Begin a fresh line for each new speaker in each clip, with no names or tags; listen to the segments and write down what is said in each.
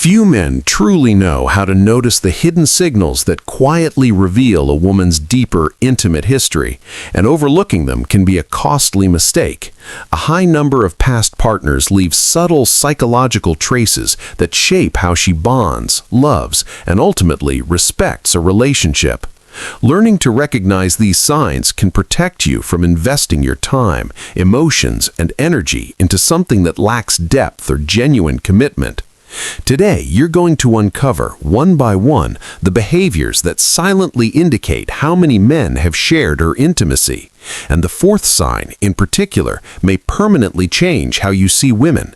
Few men truly know how to notice the hidden signals that quietly reveal a woman's deeper, intimate history, and overlooking them can be a costly mistake. A high number of past partners leave subtle psychological traces that shape how she bonds, loves, and ultimately respects a relationship. Learning to recognize these signs can protect you from investing your time, emotions, and energy into something that lacks depth or genuine commitment. Today, you're going to uncover, one by one, the behaviors that silently indicate how many men have shared her intimacy. And the fourth sign, in particular, may permanently change how you see women.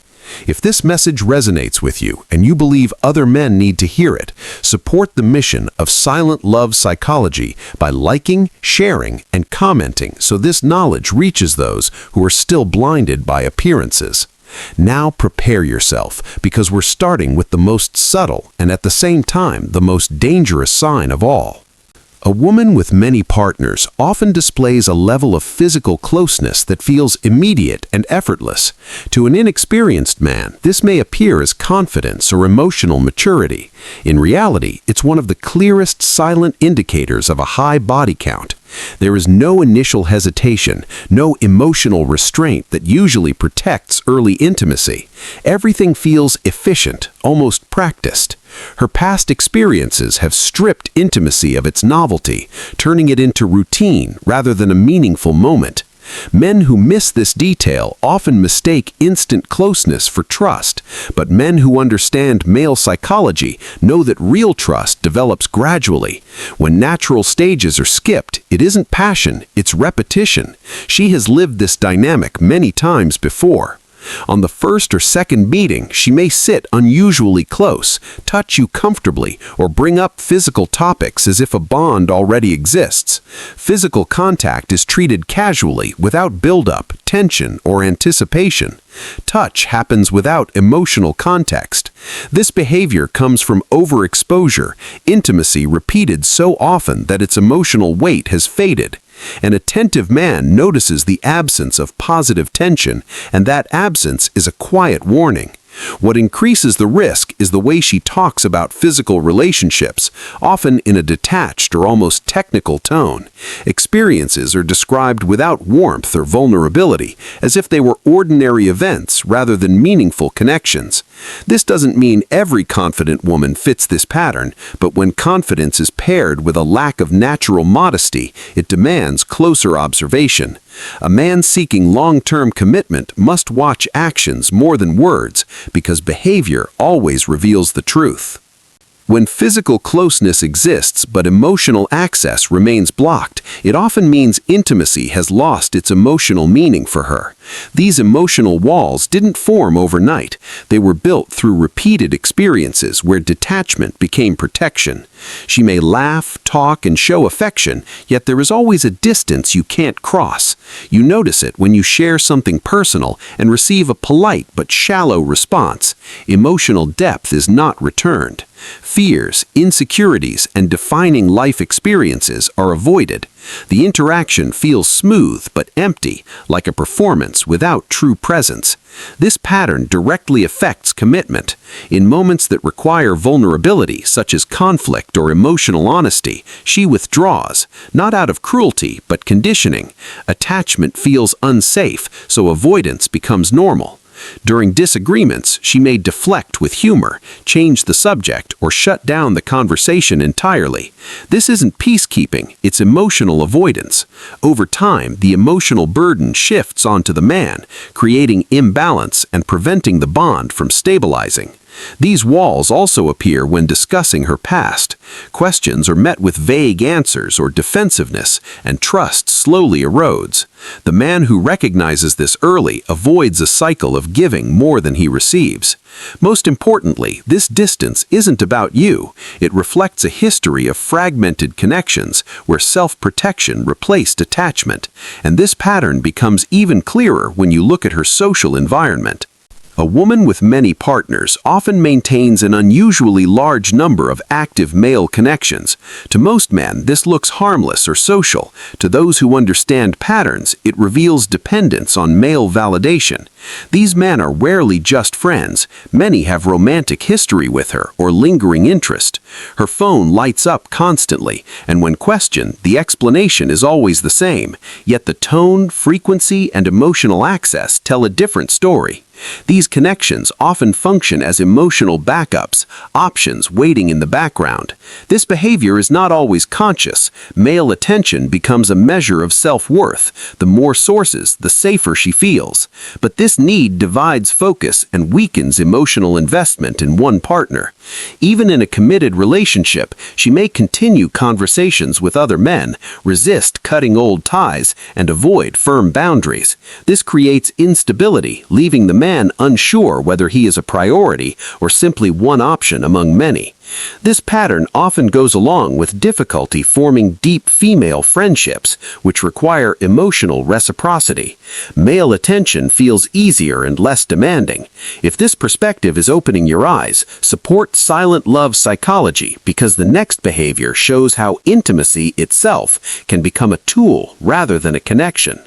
If this message resonates with you and you believe other men need to hear it, support the mission of Silent Love Psychology by liking, sharing, and commenting so this knowledge reaches those who are still blinded by appearances. Now prepare yourself, because we're starting with the most subtle and at the same time the most dangerous sign of all. A woman with many partners often displays a level of physical closeness that feels immediate and effortless. To an inexperienced man, this may appear as confidence or emotional maturity. In reality, it's one of the clearest silent indicators of a high body count. There is no initial hesitation, no emotional restraint that usually protects early intimacy. Everything feels efficient, almost practiced. Her past experiences have stripped intimacy of its novelty, turning it into routine rather than a meaningful moment. Men who miss this detail often mistake instant closeness for trust, but men who understand male psychology know that real trust develops gradually. When natural stages are skipped, it isn't passion, it's repetition. She has lived this dynamic many times before. On the first or second meeting, she may sit unusually close, touch you comfortably, or bring up physical topics as if a bond already exists. Physical contact is treated casually, without build-up, tension, or anticipation. Touch happens without emotional context. This behavior comes from overexposure, intimacy repeated so often that its emotional weight has faded. An attentive man notices the absence of positive tension, and that absence is a quiet warning. What increases the risk is the way she talks about physical relationships, often in a detached or almost technical tone. Experiences are described without warmth or vulnerability, as if they were ordinary events rather than meaningful connections. This doesn't mean every confident woman fits this pattern, but when confidence is paired with a lack of natural modesty, it demands closer observation. A man seeking long-term commitment must watch actions more than words, because behavior always reveals the truth. When physical closeness exists but emotional access remains blocked, it often means intimacy has lost its emotional meaning for her. These emotional walls didn't form overnight. They were built through repeated experiences where detachment became protection. She may laugh, talk, and show affection, yet there is always a distance you can't cross. You notice it when you share something personal and receive a polite but shallow response. Emotional depth is not returned. Fears, insecurities, and defining life experiences are avoided. The interaction feels smooth but empty, like a performance without true presence. This pattern directly affects commitment. In moments that require vulnerability, such as conflict or emotional honesty, she withdraws, not out of cruelty but conditioning. Attachment feels unsafe, so avoidance becomes normal. During disagreements, she may deflect with humor, change the subject, or shut down the conversation entirely. This isn't peacekeeping, it's emotional avoidance. Over time, the emotional burden shifts onto the man, creating imbalance and preventing the bond from stabilizing. These walls also appear when discussing her past. Questions are met with vague answers or defensiveness, and trust slowly erodes. The man who recognizes this early avoids a cycle of giving more than he receives. Most importantly, this distance isn't about you. It reflects a history of fragmented connections where self-protection replaced attachment, and this pattern becomes even clearer when you look at her social environment. A woman with many partners often maintains an unusually large number of active male connections. To most men, this looks harmless or social. To those who understand patterns, it reveals dependence on male validation. These men are rarely just friends. Many have romantic history with her or lingering interest. Her phone lights up constantly, and when questioned, the explanation is always the same. Yet the tone, frequency, and emotional access tell a different story. These connections often function as emotional backups, options waiting in the background. This behavior is not always conscious. Male attention becomes a measure of self-worth. The more sources, the safer she feels. But this need divides focus and weakens emotional investment in one partner. Even in a committed relationship, she may continue conversations with other men, resist cutting old ties, and avoid firm boundaries. This creates instability, leaving the man unsure whether he is a priority or simply one option among many. This pattern often goes along with difficulty forming deep female friendships, which require emotional reciprocity. Male attention feels easier and less demanding. If this perspective is opening your eyes, support silent love psychology, because the next behavior shows how intimacy itself can become a tool rather than a connection.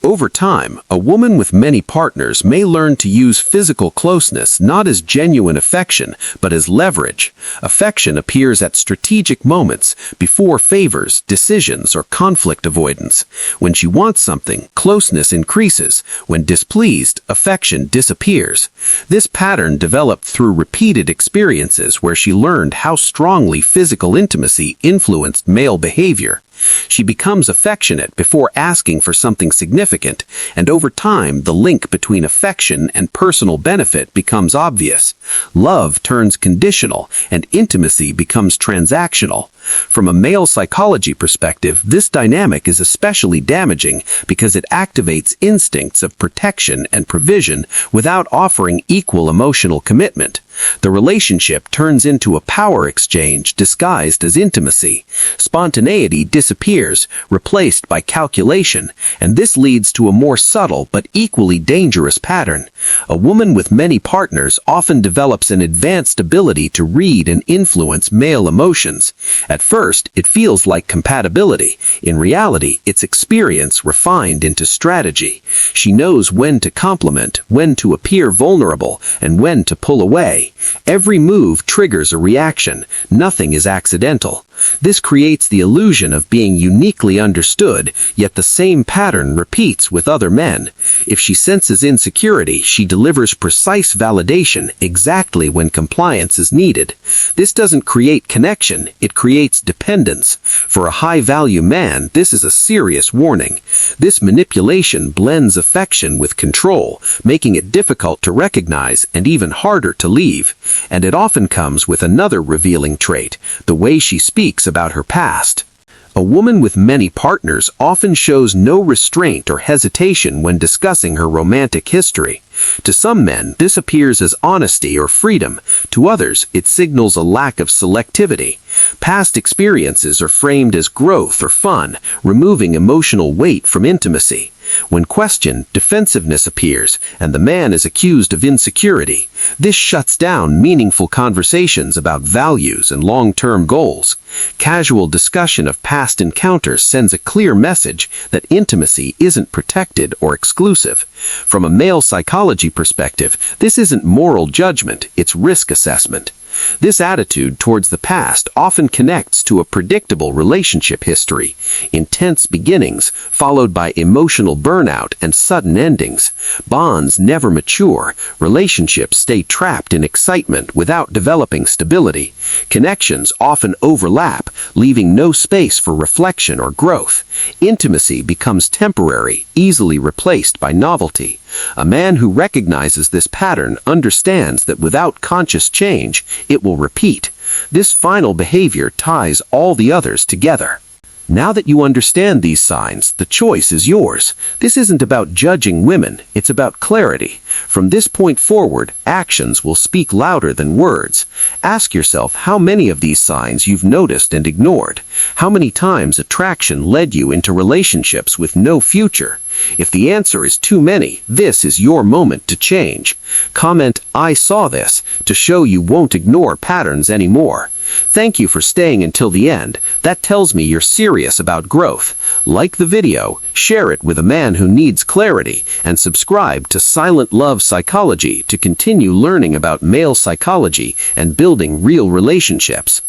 Over time, a woman with many partners may learn to use physical closeness not as genuine affection, but as leverage. Affection appears at strategic moments, before favors, decisions, or conflict avoidance. When she wants something, closeness increases. When displeased, affection disappears. This pattern developed through repeated experiences where she learned how strongly physical intimacy influenced male behavior. She becomes affectionate before asking for something significant, and over time the link between affection and personal benefit becomes obvious. Love turns conditional, and intimacy becomes transactional. From a male psychology perspective, this dynamic is especially damaging because it activates instincts of protection and provision without offering equal emotional commitment. The relationship turns into a power exchange disguised as intimacy. Spontaneity disappears, replaced by calculation, and this leads to a more subtle but equally dangerous pattern. A woman with many partners often develops an advanced ability to read and influence male emotions. At first, it feels like compatibility. In reality, it's experience refined into strategy. She knows when to compliment, when to appear vulnerable, and when to pull away. Every move triggers a reaction. Nothing is accidental. This creates the illusion of being uniquely understood, yet the same pattern repeats with other men. If she senses insecurity, she delivers precise validation exactly when compliance is needed. This doesn't create connection, it creates dependence. For a high-value man, this is a serious warning. This manipulation blends affection with control, making it difficult to recognize and even harder to leave. And it often comes with another revealing trait: the way she speaks about her past. A woman with many partners often shows no restraint or hesitation when discussing her romantic history. To some men, this appears as honesty or freedom. To others, it signals a lack of selectivity. Past experiences are framed as growth or fun, removing emotional weight from intimacy. When questioned, defensiveness appears, and the man is accused of insecurity. This shuts down meaningful conversations about values and long-term goals. Casual discussion of past encounters sends a clear message that intimacy isn't protected or exclusive. From a male psychology perspective, this isn't moral judgment, it's risk assessment. This attitude towards the past often connects to a predictable relationship history: intense beginnings, followed by emotional burnout and sudden endings. Bonds never mature, relationships stay trapped in excitement without developing stability. Connections often overlap, leaving no space for reflection or growth. Intimacy becomes temporary, easily replaced by novelty. A man who recognizes this pattern understands that without conscious change, it will repeat. This final behavior ties all the others together. Now that you understand these signs, the choice is yours. This isn't about judging women, it's about clarity. From this point forward, actions will speak louder than words. Ask yourself how many of these signs you've noticed and ignored. How many times attraction led you into relationships with no future? If the answer is too many, this is your moment to change. Comment, "I saw this," to show you won't ignore patterns anymore. Thank you for staying until the end. That tells me you're serious about growth. Like the video, share it with a man who needs clarity, and subscribe to Silent Love Psychology to continue learning about male psychology and building real relationships.